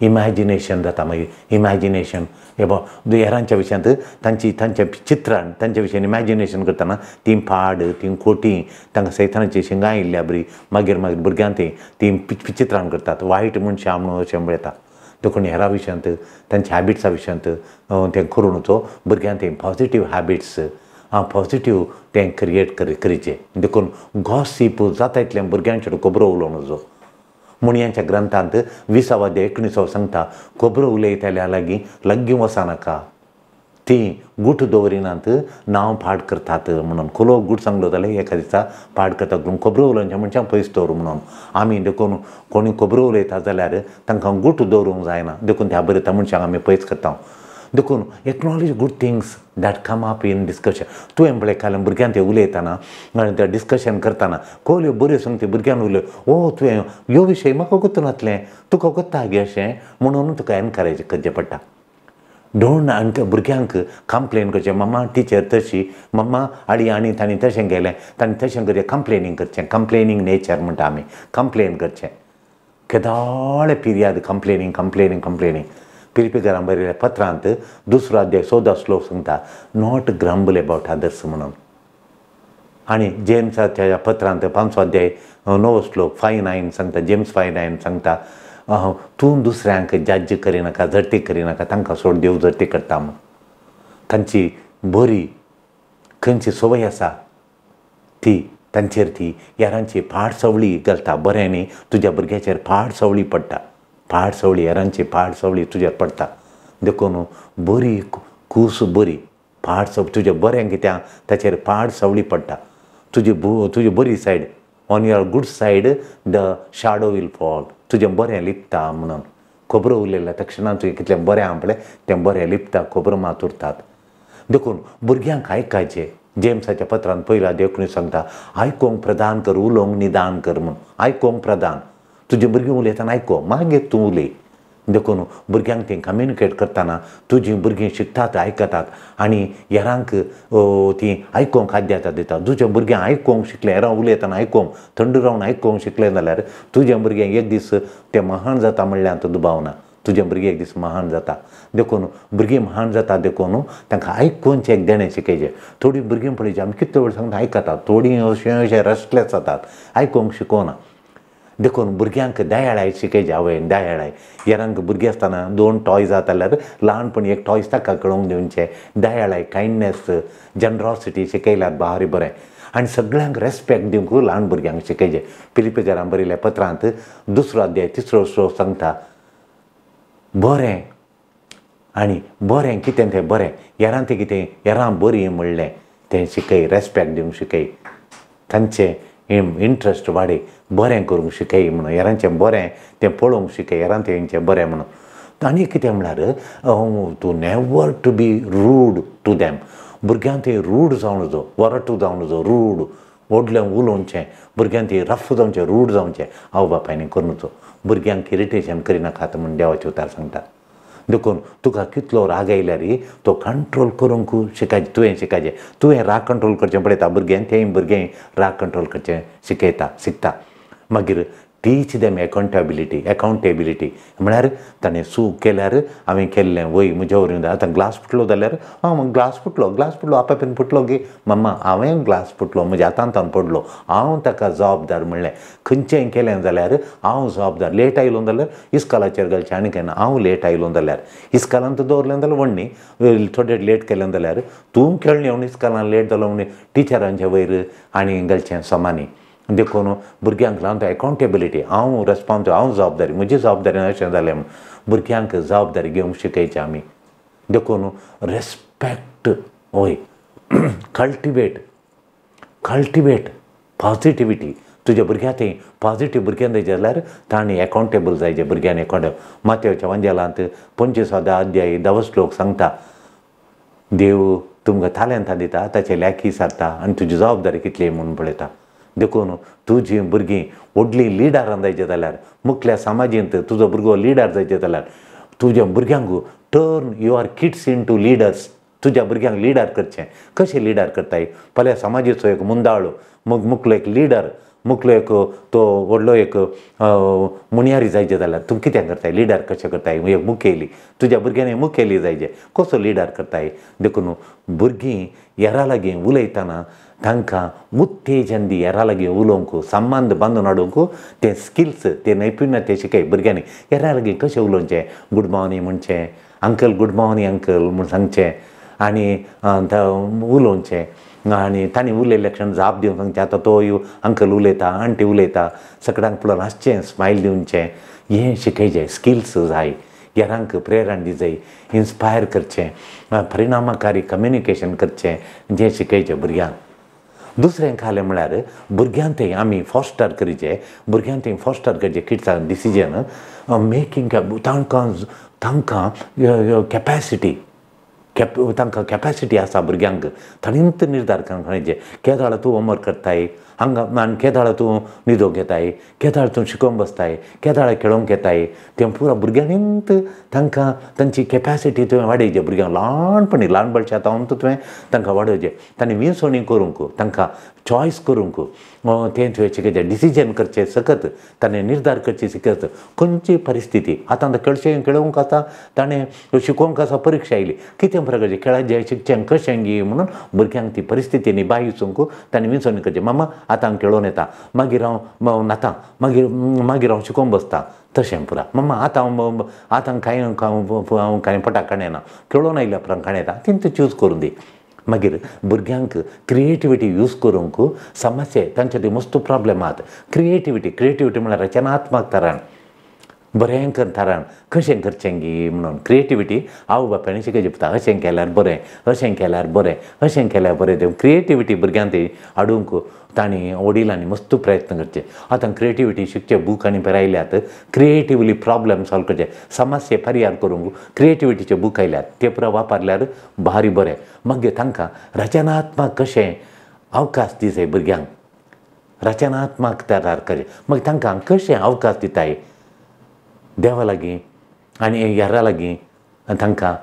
इमॅजिनेशन जाता मागीर इमॅजिनेशन हेरांच्या विशयांत तांचें चित्रान तांच्या विशयान इमॅजिनेशन करतना तीं पाड तीं खोटीं तांकां सैतानाची शिंगां येयल्ल्या बरी मागीर भुरग्यांक तीं चित्रान करतात वायट मनशां म्हणून अशें म्हणटा देखून हेरा विशयांत तांच्या हॅबिट्सा विशयांत तें करून वचो भुरग्यांक तें पॉजिटीव हॅबिट्स पॉजिटीव तें क्रिएट करचें देखून गॉसीप जाता इतलें भुरग्यांचेर खबरो उलोवन वचो मुणयांच्या ग्रंथांत 20वा अध्याय 19 सांगता खबरो उलयतल्या लागीं वचनाका ती गूट दवरिनात नांव पाड करतात म्हणून खोलो गूट सांगलो जाल्यार एका दिसा पाड करतात म्हणून खबरो उलोवच्या मनशांक पयस दवर म्हणून आमी देखून कोणी खबरो उलयता जाल्यार तांकां गूट दवरूंक जायना देखून त्या बरयता मनशांक आमी पयस करता देखून acknowledge good things that come up in discussion तुवें पळय काल भुरग्यांक तें उलयतना तें डिस्कशन करतना कोल्यो बऱ्यो सांगता भुरग्यान उलय तुवें ह्यो विशय म्हाका गुंतनातलें तुका गुंता गे अशें म्हणून तुका एनकरेज करचें पडटा डोंट आनी भुरग्यांक कंप्लेन करचें मम्मा टिचर तशी मम्मा आनी ताणें तशें गेलें ताणें तशें करचें कंप्लेनींग करचें कंप्लेनींग नेचर म्हणटा आमी कंप्लेन करचें केदोळे पिरियड कंप्लेनींग फिलिपिकारांक बरयल्या पत्रांत 2रो अध्याय 14 श्लोक सांगता नॉट ग्रंबल अबाउट अदर्स म्हणून आनी जेम्साच्या पत्रांत 5 अध्याय 9 श्लोक 5:9 सांगता जेम्स 5:9 सांगता तूं दुसऱ्यांक जज करिनाका जर्ती करिनाका तांकां सोड देव जर्ती करता म्हूण तांची बरी खंयची संवय आसा ती तांचेर ती हेरांची पाड सवळी घालता बरें न्ही तुज्या भुरग्याचेर पाड सवळी पडटा पाड सवळी हेरांची पाड सवळी तुजेर पडटा देखून बरी कूस बरी पाड तुजें बरें कित्याक ताचेर पाड सवळी पडटा तुजी बरी side on your good side the shadow will fall तुजें बरें लिपता म्हणून खबरो उलयल्या तक्षणां तुवें कितलें बरें आहा पळय तें बरें लिपता खबरो मात उरतात देखून भुरग्यांक आयकायचें जेम्साच्या पत्रांत 1 अध्याय 19 सांगता आयकोंक प्रदान कर उलोवंक निदान कर म्हूण आयकोंक प्रदान तुजें भुरगीं उलयतना आयको मागीर तूं उलय देखून भुरग्यांक तें कम्युनिकेट करतना तुजीं भुरगीं शिकतात आयकतात आनी हेरांक तीं आयकोंक आद्याता दिता तुजें भुरग्यां आयकोंक शिकलें हेरां उलयतना आयकोंक थंड रावन आयकोंक शिकलें जाल्यार तुजें भुरगें एक दीस तें महान जाता म्हणल्यार दुबाव ना तुजें भुरगें एक दीस महान जाता देखून भुरगीं महान जाता देखून तांकां आयकोनचें एक देणें शिकयचें थोडीं भुरगीं पळयचीं आमी कितले वेळ सांगता आयकतात थोडीं अशें रेस्टलेस जातात आयकोंक शिकोवना देखून भुरग्यांक दयाळाय शिकयचें आवय दयाळाय हेरांक भुरगीं आसतना 2 टॉयज जाता जाल्यार ल्हानपणी एक टॉयज ताका कळोवंक दिवचें दयाळाय कायंडनेस जनरॉसिटी शिकयल्यार भारी बरें आनी सगळ्यांक रेस्पेक्ट दिवंक ल्हान भुरग्यांक शिकयचें फिलिपिकारांक बरयल्या पत्रांत 2रो अध्याय 3रो श्लोक सांगता बरें आनी बरें कितें तें बरें हेरां तें कितें हेरां बरीं म्हणलें तें शिकय रेस्पेक्ट दिवंक शिकय तांचें इंट्रस्ट वाडय बरें करूंक शिकय म्हणून हेरांचें बरें तें पळोवंक शिकय हेरां तेंचें बरें म्हणून आनी कितें म्हणल्यार to never to be rude to them भुरग्यांक तें रूड जावन नजो वरटू जावन नजो रूड व्हडलें उलोवचें भुरग्यांक तें रफ जावचें रूड जावचें आवय बापायनी करूं नजो भुरग्यांक इरिटेशन करिनाकात म्हूण देवाचे उतार सांगता देखून तुका कितलो राग आयल्यार तो कंट्रोल करूंक शिकायचें तुवें राग कंट्रोल करचें पळयता भुरग्यांक तेंय भुरगें राग कंट्रोल करचें शिकयता शिकता मागीर टीच देम अकाउंटेबिलिटी म्हळ्यार ताणें सूक केल्यार हांवें केल्लें वय म्हज्या वरून आतां ग्लास फुटलो जाल्यार मग ग्लास फुटलो आपापीन फुटलो गे मम्मा हांवें ग्लास फुटलो म्हज्या हातांत पडलो हांव ताका जबाबदार म्हणलें खंयचेंय केलें जाल्यार हांव जबाबदार लेट आयलो जाल्यार इस्कॉलाचेर घालचें आनी केन्ना हांव लेट आयलो जाल्यार इस्कॉलांत दवरलें जाल्यार व्हडणी थोडें लेट केलें जाल्यार तूं खेळणी येवन इस्कॉलान लेट जालो म्हणून टिचरांचे वयर आनी घालचें समानी देखून भुरग्यांक लागून अकाउंटेबिलिटी हांव रेस्पॉन्सिबल हांव जबाबदारी म्हजी जबाबदारी अशें जालें म्हणून भुरग्यांक जबाबदारी घेवंक शिकयचें आमी देखून रेस्पेक्ट वय कल्टिवेट पॉजिटिविटी तुज्या भुरग्यां थंय पॉजिटीव भुरग्यां जाय जाल्यार तांणी अकाउंटेबल जायचे भुरग्यांनी अकाउंटेबल मातयेच्या वंजेलांत 25 अध्याय 10 श्लोक सांगता देव तुमकां तालेंतां दिता ताचे लॅकी सारता आनी तुजी जबाबदारी कितली म्हणून पळयता देखून तुजीं भुरगीं व्हडलीं लिडरां जायचे जाल्यार मुखल्या समाजींत तुजो भुरगो लिडर जायचे जाल्यार तुज्या भुरग्यांक turn your kids into leaders तुज्या भुरग्यांक लिडर करचें कशें लिडर करताय फाल्यां समाजीचो एक मुंदाळो मुखलो एक लिडर मुखलो एक तो व्हडलो एक मुणयारी जायचे जाल्यार तूं कितें करताय लिडर कशें करताय एक मुखेली तुज्या भुरग्यांनी मुखेली जायचे कसो लिडर करताय देखून भुरगीं हेरा लागीं उलयतना तांकां उत्तेजन दी हेरा लागीं उलोवंक संबंद बांदून हाडूंक ते स्किल्स ते नैपुण्य ते शिकय भुरग्यांनी हेरा लागीं कशें उलोवचें गूड मॉर्निंग म्हणचें अंकल गूड मॉर्निंग अंकल म्हूण सांगचें आनी उलोवचें आनी तांणी उलयल्ले क्षण जाप दिवंक सांगचें आतां तो अंकल उलयता आंटी उलयता सगळ्यांक पळोवन हांसचें स्मायल दिवचें हें शिकयचें स्किल्स जाय हेरांक प्रेरणा दिवचें इन्स्पायर करचें परिणामकारी कम्युनिकेशन करचें जें शिकयचें भुरग्यांक दुसरें खालें म्हळ्यार भुरग्यांक थंय आमी फॉस्टर करचें भुरग्यांक थंय फॉस्टर करचें किड्सांक डिसिजन मेकींग तांकां कॅपेसिटी तांकां कॅपेसिटी आसा भुरग्यांक तांणींच निर्धार करचें केदाळ तूं होमवर्क करताय हांगा आनी केदाळ तूं न्हिदोंक येताय केदाळ तूं शिकोवंक बसताय केदाळ खेळोंक येताय तें पुरो भुरग्यांनीच तांकां तांची कॅपेसिटी तुवें वाडयचें भुरग्यांक ल्हानपणी आतां तुवें तांकां वाडोवचें तांणी विंसवणी करूंक तांकां चॉयस करूंक तें तुवें शिकयचें डिसिजन करचें सकत ताणें निर्धार करचें शिकत खंयची परिस्थिती आतां खेळचें खेळोवंक आसा ताणें शिकोवंक आसा परीक्षा येयली कितें प्रकारचें खेळाचें शिकचें कशें गी म्हणून भुरग्यांक ती परिस्थिती निभायूंक ताणें विंसवणी करचें मामा आतां खेळोन येता मागीर हांव नाता मागीर हांव शिकोवंक बसता तशें पुरा मम्मा आतां कांय पटाक काणयना खेळोन आयल्या उपरांत काणयता तेंच चूज करून दी मागीर भुरग्यांक क्रिएटिविटी यूज करूंक समस्या तांचे ती मस्त प्रॉब्लेम आहात क्रिएटिविटी म्हळ्यार रचनात्मक तरान बरें करतारान कशें करचें गी म्हणून क्रिएटिविटी आवय बापायनी शिकयचें पडटा अशें केल्यार बरें अशें केल्यार बरें अशें केल्यार बरें तें क्रिएटिविटी भुरग्यांक ती हाडूंक तांणी वडिलांनी मस्त प्रयत्न करचे आतां क्रिएटिविटी शिकचे बूक आनी आयल्यात क्रिएटिवली प्रॉब्लेम सॉल्व करचे समस्या परिहार करूंक क्रिएटिविटीचे बूक आयल्यात ते पुरो वापरल्यार भारी बरें मागीर तांकां रचनात्मक कशें अवकाश दिवचें भुरग्यांक रचनात्मक तयार करचें मागीर तांकां कशें अवकाश दिताय देवा लागीं आनी हेरा लागीं तांकां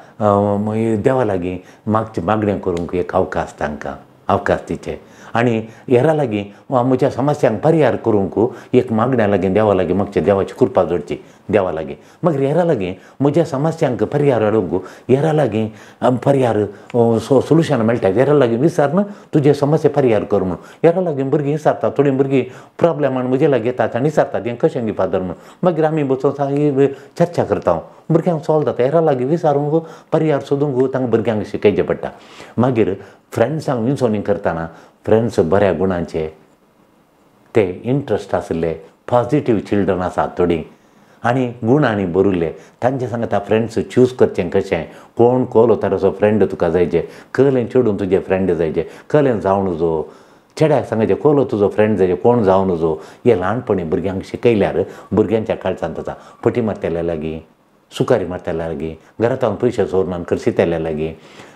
देवा लागीं मागणें करूंक एक अवकाश तांकां अवकाश दिचें आनी हेरा लागीं म्हज्या समस्यांक परिहार करूंक एक मागण्या लागीं देवा लागीं मागचें देवाची कृपा जोडची देवा लागीं मागीर हेरा लागीं म्हज्या समस्यांक परिहार हाडूंक हेरा लागीं परिहार सोल्युशन मेळटा हेरा लागीं विचारन तुजे समस्या परिहार कर म्हणून हेरा लागीं भुरगीं विचारता थोडीं भुरगीं प्रॉब्लेमान म्हजे लागीं येतात आनी विचारतात हें कशें गी फादर म्हणून मागीर आमी बसून चर्चा करता भुरग्यांक सॉल्व जाता हेरा लागीं विचारूंक परिहार सोदूंक तांकां भुरग्यांक शिकयचें पडटा मागीर फ्रेंड्सांक विंसवणी करतना फ्रेंड्स बऱ्या गुणांचे ते इंट्रस्ट आसले पॉजिटीव चिल्ड्रन आसात थोडीं आनी गुण आनी बरुल्ले तांचे सांगता फ्रेंड्स चूज करचें कशें कोण कोलो तराचो फ्रेंड तुका जायचे कलें चेडून तुजे फ्रेंड जायचे कलें जावन नजो चेड्याक सांगचें कोलो तुजो फ्रेंड जायचे कोण जावन नजो हें ल्हानपणी भुरग्यांक शिकयल्यार भुरग्यांच्या काळजांत जाता पटी मारतेल्या लागीं सुकारी मारतेल्या लागीं घरांत पयशे चोरनान करशितेल्या लागीं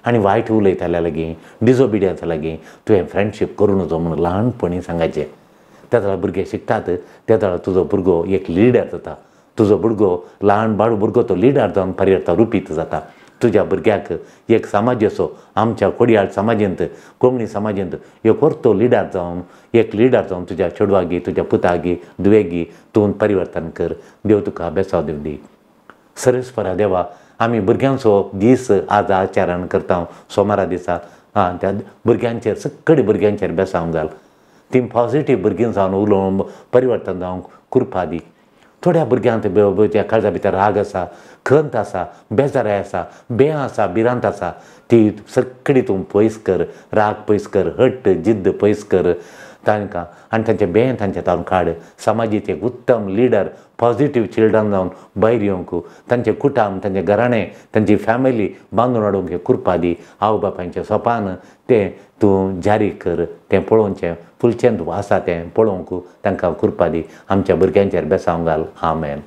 आनी वायट उलयताल्या लागीं डिजोबिडियन्सा लागीं तुवें फ्रेंडशीप करूं नजो म्हणून ल्हानपणी सांगायचें त्या जाल्यार भुरगे शिकतात त्या जाल्यार तुजो भुरगो एक लिडर जाता तुजो भुरगो ल्हान बाळ भुरगो तो लिडर जावन परिवर्तन रुपीत जाता तुज्या भुरग्याक एक समाज असो आमच्या कोडयाळ समाजांत कोंकणी समाजांत एक व्हरतो लिडर जावन तुज्या चेडवागी तुज्या पुतागी दुवेगी तूं परिवर्तन कर. देव तुका बेसाव दिवं दी. सर्वेस्परा देवा आमी भुरग्यांचो दीस आज आचरण करता सोमारा दिसा त्या भुरग्यांचेर सगळे भुरग्यांचेर बेसांव घाल. ती पॉझिटीव भुरगीं जावन उलोवन परिवर्तन जावंक कृपा दी. थोड्या भुरग्यांक त्या काळजा भितर राग आसा, खंत आसा, बेजाराय आसा, बें आसा, भिरांत आसा, ती सगळी तूं पयस कर. राग पयस कर, हट्ट जिद्द पयस कर तांकां आनी तांचें बें तांचे तावन काड. समाजीत एक उत्तम लिडर पॉझिटीव चिल्ड्रन जावन भायर येवंक तांचे कुटुंब तांचे घराणें तांची फॅमिली बांदून हाडूंक कृपा दी. आवय बापायचें सोपान तें तूं जारी कर. तें पळोवचें फुलचें तूं आसा तें पळोवंक तांकां कृपा दी. आमच्या भुरग्यांचेर बेसांव घाल. आमेन.